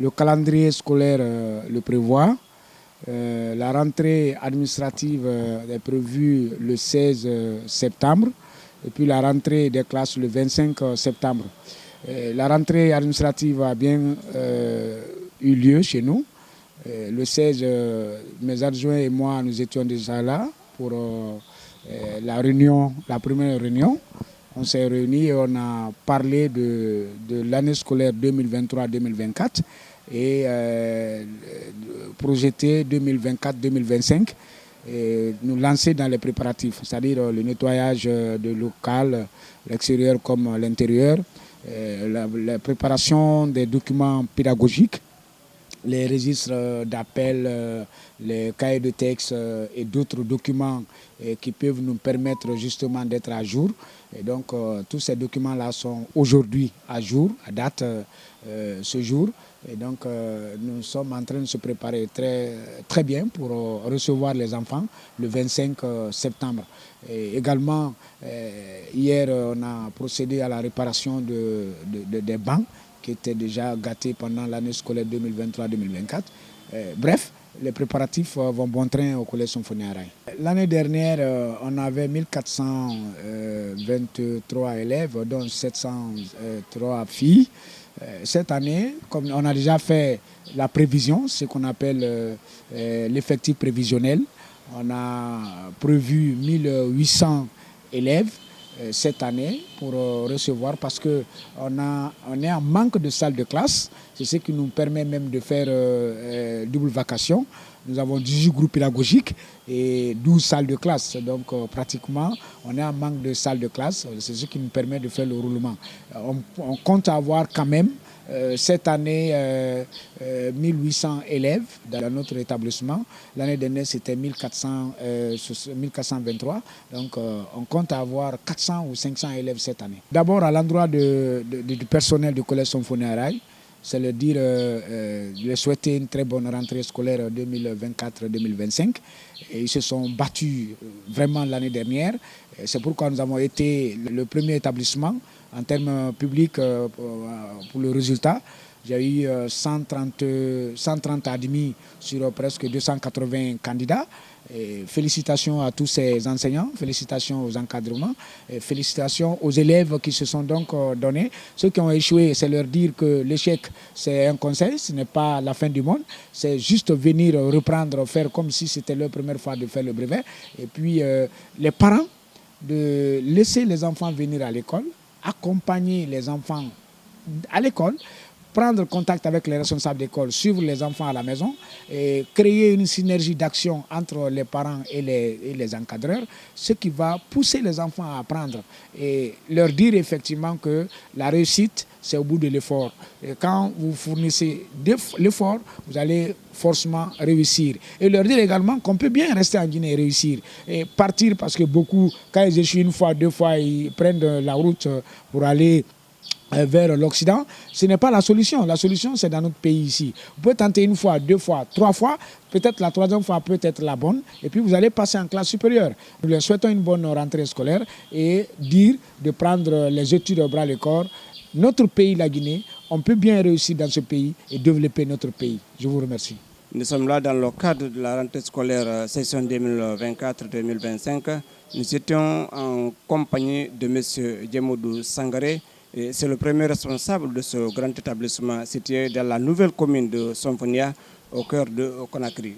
le calendrier scolaire le prévoit. La rentrée administrative est prévue le 16 septembre et puis la rentrée des classes le 25 septembre. La rentrée administrative a bien eu lieu chez nous. Le 16, mes adjoints et moi, nous étions déjà là pour la première réunion. On s'est réunis et on a parlé de l'année scolaire 2023-2024 et projeté 2024-2025. Nous lancer dans les préparatifs, c'est-à-dire le nettoyage de local, l'extérieur comme l'intérieur, la préparation des documents pédagogiques, les registres d'appel, les cahiers de texte et d'autres documents qui peuvent nous permettre justement d'être à jour. Et donc tous ces documents-là sont aujourd'hui à jour, à date ce jour. Et donc nous sommes en train de se préparer très bien pour recevoir les enfants le 25 septembre. Et également, hier, on a procédé à la réparation des bancs qui étaient déjà gâtés pendant l'année scolaire 2023-2024. Bref, les préparatifs vont bon train au Collège Symphonie Araï. L'année dernière, on avait 1423 élèves, dont 703 filles. Cette année, comme on a déjà fait la prévision, ce qu'on appelle l'effectif prévisionnel, on a prévu 1800 élèves cette année pour recevoir parce qu'on est en manque de salles de classe. C'est ce qui nous permet même de faire double vacation. Nous avons 18 groupes pédagogiques et 12 salles de classe. Donc pratiquement, on est en manque de salles de classe. C'est ce qui nous permet de faire le roulement. On compte avoir quand même cette année 1800 élèves dans notre établissement. L'année dernière, c'était 1423. Donc, on compte avoir 400 ou 500 élèves cette année. D'abord, à l'endroit du personnel du Collège Symphonie Araï, c'est leur dire, leur souhaiter une très bonne rentrée scolaire 2024-2025. Et ils se sont battus vraiment l'année dernière. C'est pourquoi nous avons été le premier établissement en termes publics pour le résultat. J'ai eu 130 admis sur presque 280 candidats. Et félicitations à tous ces enseignants, félicitations aux encadrements, et félicitations aux élèves qui se sont donc donnés. Ceux qui ont échoué, c'est leur dire que l'échec, c'est un conseil, ce n'est pas la fin du monde. C'est juste venir reprendre, faire comme si c'était leur première fois de faire le brevet. Et puis les parents, de laisser les enfants venir à l'école, accompagner les enfants à l'école, prendre contact avec les responsables d'école, suivre les enfants à la maison et créer une synergie d'action entre les parents et les encadreurs, ce qui va pousser les enfants à apprendre et leur dire effectivement que la réussite, c'est au bout de l'effort. Et quand vous fournissez l'effort, vous allez forcément réussir. Et leur dire également qu'on peut bien rester en Guinée et réussir. Et partir parce que beaucoup, quand ils échouent une fois, deux fois, ils prennent la route pour aller vers l'Occident, ce n'est pas la solution. La solution, c'est dans notre pays ici. Vous pouvez tenter une fois, deux fois, trois fois, peut-être la troisième fois peut être la bonne, et puis vous allez passer en classe supérieure. Nous leur souhaitons une bonne rentrée scolaire et dire de prendre les études au bras le corps. Notre pays, la Guinée, on peut bien réussir dans ce pays et développer notre pays. Je vous remercie. Nous sommes là dans le cadre de la rentrée scolaire session 2024-2025. Nous étions en compagnie de M. Djemoudou Sangaré. C'est le premier responsable de ce grand établissement situé dans la nouvelle commune de Symphonia, au cœur de Conakry.